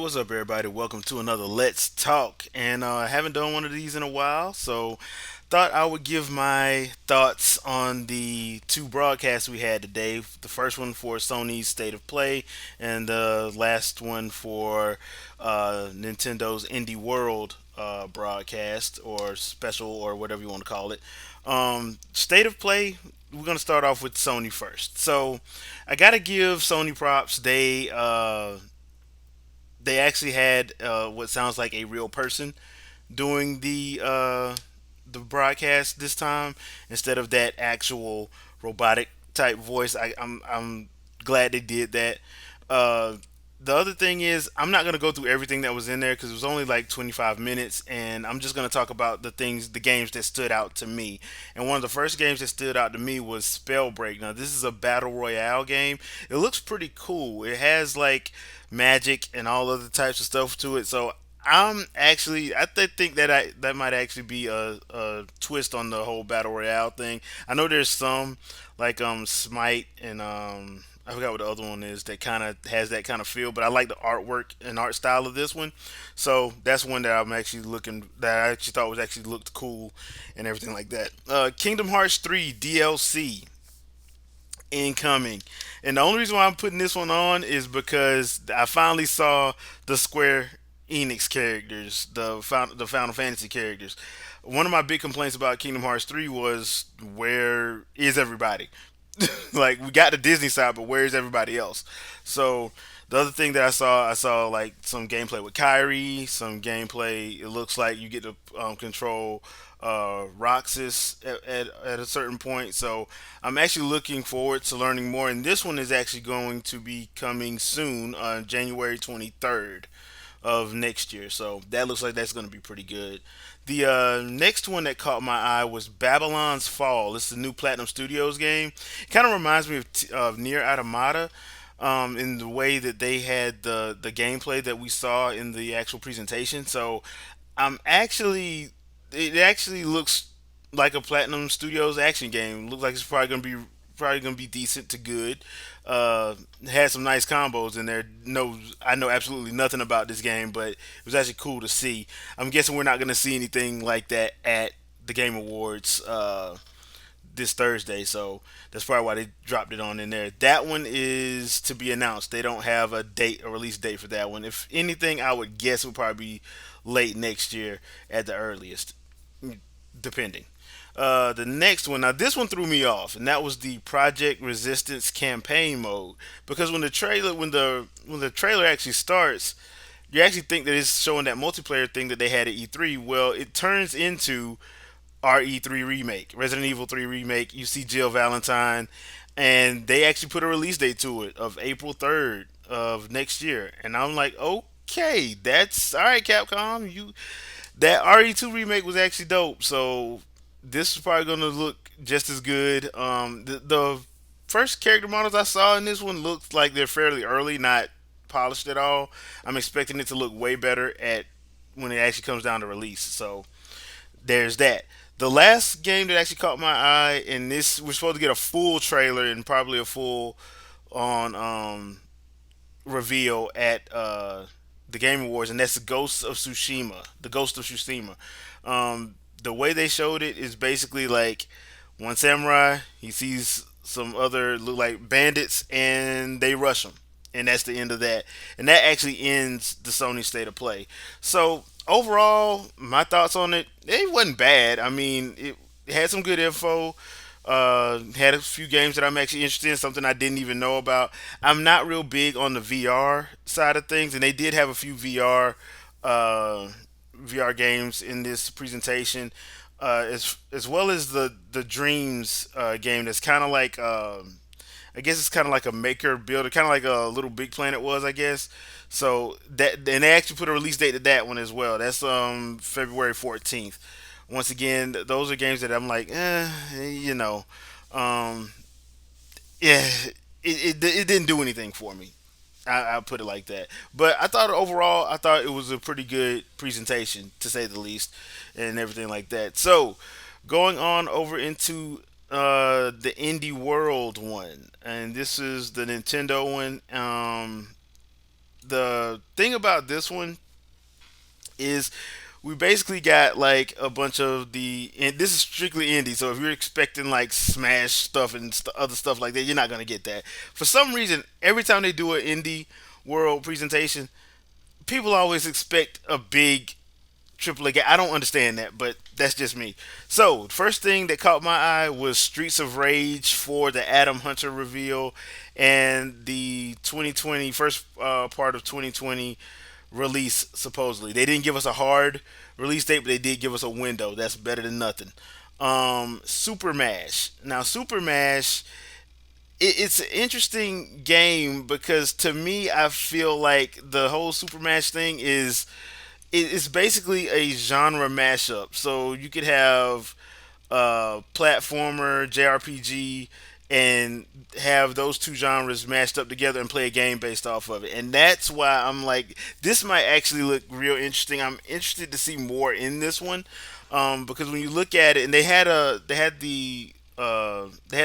what's up, everybody? Welcome to another Let's Talk. And I haven't done one of these in a while, so thought I would give my thoughts on the two broadcasts we had today. The first one for Sony's State of Play, and the last one for Nintendo's Indie World broadcast, or special, or whatever you want to call it. State of Play, we're going to start off with Sony first. So I got to give Sony props. They actually had what sounds like a real person doing the broadcast this time instead of that actual robotic type voice. I'm glad they did that. Uh, the other thing is, I'm not gonna go through everything that was in there because it was only like 25 minutes, and I'm just gonna talk about the games that stood out to me. And one of the first games that stood out to me was Spellbreak. Now, this is a battle royale game. It looks pretty cool. It has like magic and all other types of stuff to it. So think that that might actually be a twist on the whole battle royale thing. I know there's some like Smite and I forgot what the other one is that kind of has that kind of feel, but I like the artwork and art style of this one. So that's one that I'm actually looking that I actually thought was actually looked cool and everything like that. Kingdom Hearts 3 DLC incoming. And the only reason why I'm putting this one on is because I finally saw the Square Enix characters, the Final Fantasy characters. One of my big complaints about Kingdom Hearts 3 was where is everybody? Like we got the Disney side, but where's everybody else? So the other thing that I saw like some gameplay with Kyrie, some gameplay. It looks like you get to control Roxas at a certain point. So I'm actually looking forward to learning more. And this one is actually going to be coming soon on January 23rd of next year. So that looks like that's going to be pretty good. The next one that caught my eye was Babylon's Fall. It's the new Platinum Studios game. It kind of reminds me of Near Automata in the way that they had the gameplay that we saw in the actual presentation. So I'm actually it actually looks like a Platinum Studios action game. Looks like it's probably gonna be decent to good. Had some nice combos in there. No, I know absolutely nothing about this game, but it was actually cool to see. I'm guessing we're not gonna see anything like that at the Game Awards this Thursday, so that's probably why they dropped it on in there. That one is to be announced. They don't have a release date for that one. If anything, I would guess it would probably be late next year at the earliest, depending. The next one, now this one threw me off, and that was the Project Resistance campaign mode. Because when the trailer actually starts, you actually think that it's showing that multiplayer thing that they had at E3. Well, it turns into RE3 remake, Resident Evil 3 remake. You see Jill Valentine, and they actually put a release date to it of April 3rd of next year. And I'm like, okay, that's all right, Capcom. You that RE2 remake was actually dope. So this is probably gonna look just as good. The first character models I saw in this one looked like they're fairly early, not polished at all. I'm expecting it to look way better at when it actually comes down to release. So there's that. The last game that actually caught my eye, and this we're supposed to get a full trailer and probably a full on reveal at the Game Awards, and that's the Ghost of Tsushima. The Ghost of Tsushima. The way they showed it is basically like one samurai. He sees some other look like bandits, and they rush him, and that's the end of that. And that actually ends the Sony State of Play. So overall, my thoughts on it, it wasn't bad. I mean, it had some good info. Had a few games that I'm actually interested in, something I didn't even know about. I'm not real big on the VR side of things, and they did have a few VR games in this presentation, as well as the Dreams game. That's kind of like I guess it's kind of like a maker builder, kind of like a Little Big Planet was, I guess. So that and they actually put a release date to that one as well. That's February 14th. Once again, those are games that I'm like, um, yeah, it didn't do anything for me. I'll put it like that. But I thought overall, I thought it was a pretty good presentation, to say the least, and everything like that. So, going on over into the Indie World one, and this is the Nintendo one. the thing about this one is we basically got like a bunch of and this is strictly indie. So if you're expecting like Smash stuff and other stuff like that, you're not gonna get that. For some reason, every time they do an indie world presentation, people always expect a big triple A game. I don't understand that, but that's just me. So, first thing that caught my eye was Streets of Rage for the Adam Hunter reveal and the 2020 first part of 2020 release. Supposedly, they didn't give us a hard release date, but they did give us a window. That's better than nothing. Super Mash. Now, Super Mash, it's an interesting game because to me, I feel like the whole Super Mash thing it's basically a genre mashup. So you could have platformer, JRPG, and have those two genres mashed up together and play a game based off of it. And that's why I'm like, this might actually look real interesting. I'm interested to see more in this one because when you look at it, and they had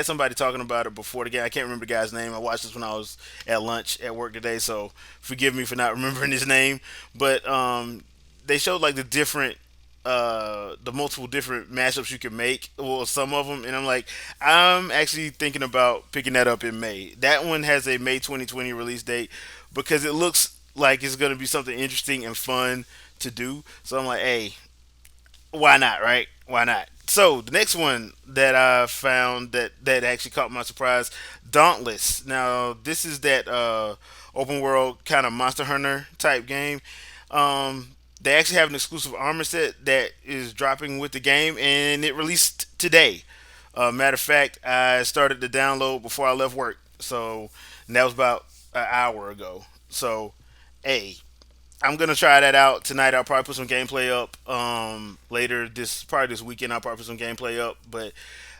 somebody talking about it before the game. I can't remember the guy's name. I watched this when I was at lunch at work today, so forgive me for not remembering his name. But they showed like the multiple different mashups you can make, well, some of them, and I'm like, I'm actually thinking about picking that up in May. That one has a May 2020 release date because it looks like it's going to be something interesting and fun to do. So I'm like, hey, why not, right? Why not? So the next one that I found that actually caught my surprise, Dauntless. Now this is that open world kind of Monster Hunter type game. They actually have an exclusive armor set that is dropping with the game, and it released today. Matter of fact, I started the download before I left work, so and that was about an hour ago. So, hey, I'm gonna try that out tonight. I'll probably put some gameplay up later this probably this weekend. I'll probably put some gameplay up. But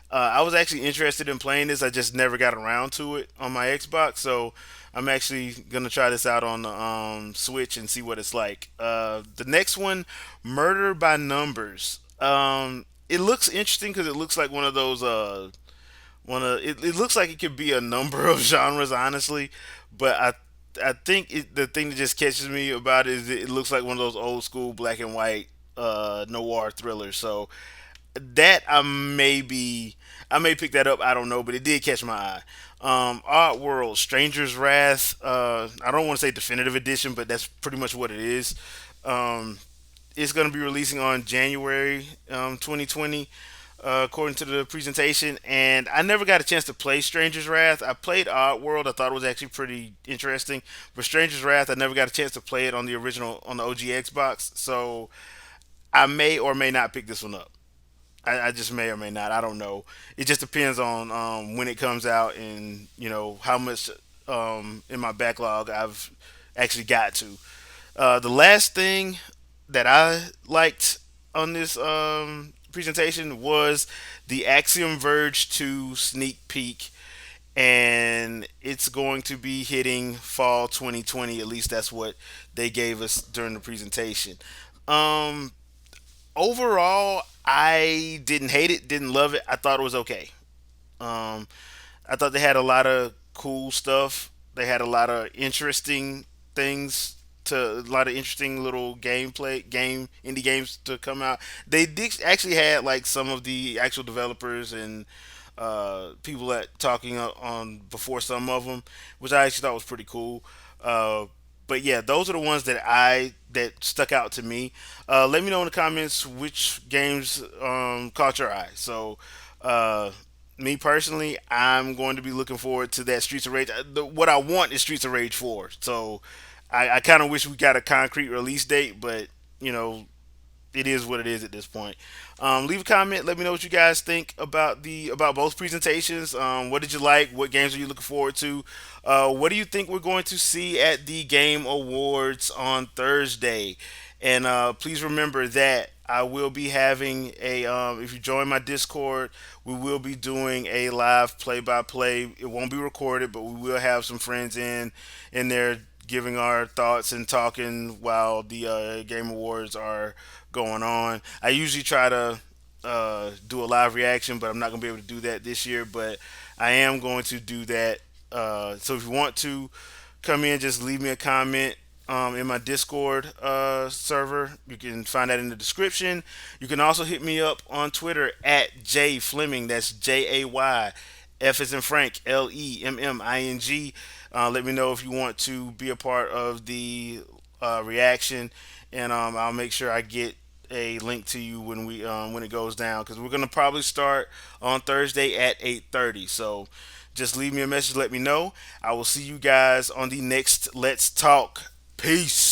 I was actually interested in playing this. I just never got around to it on my Xbox. So I'm actually gonna try this out on the Switch and see what it's like. The next one, Murder by Numbers. It looks interesting because it looks like one of those it looks like it could be a number of genres, honestly, but I think the thing that just catches me about it is it looks like one of those old school black and white noir thrillers. So that I may pick that up. I don't know, but it did catch my eye. Odd World, Stranger's Wrath. I don't want to say definitive edition, but that's pretty much what it is. Um, it's going to be releasing on January 2020, according to the presentation. And I never got a chance to play Stranger's Wrath. I played Odd World. I thought it was actually pretty interesting. But Stranger's Wrath, I never got a chance to play it on the original, on the OG Xbox. So I may or may not pick this one up. I just may or may not. I don't know. It just depends on when it comes out and how much in my backlog I've actually got to. The last thing that I liked on this presentation was the Axiom Verge 2 sneak peek, and it's going to be hitting fall 2020. At least that's what they gave us during the presentation. Um, Overall, I didn't hate it, didn't love it. I thought it was okay. Um, I thought they had a lot of cool stuff. They had a lot of interesting things to a lot of interesting little game indie games to come out. They did actually had like some of the actual developers and people that talking on before some of them, which I actually thought was pretty cool. Uh, but yeah, those are the ones that stuck out to me. Let me know in the comments which games caught your eye. So, uh, me personally, I'm going to be looking forward to that Streets of Rage. What I want is Streets of Rage 4. So, I kind of wish we got a concrete release date, but you know, it is what it is at this point. Leave a comment. Let me know what you guys think about both presentations. What did you like? What games are you looking forward to? What do you think we're going to see at the Game Awards on Thursday? And please remember that I will be having a. If you join my Discord, we will be doing a live play-by-play. It won't be recorded, but we will have some friends in there giving our thoughts and talking while the Game Awards are going on. I usually try to do a live reaction, but I'm not going to be able to do that this year. But I am going to do that. So if you want to come in, just leave me a comment in my Discord server. You can find that in the description. You can also hit me up on Twitter at Jay Fleming. That's Jay. F is in Frank, Lemming. Let me know if you want to be a part of the reaction, and I'll make sure I get a link to you when it goes down, because we're gonna probably start on Thursday at 8:30. So just leave me a message, let me know. I will see you guys on the next Let's Talk. Peace.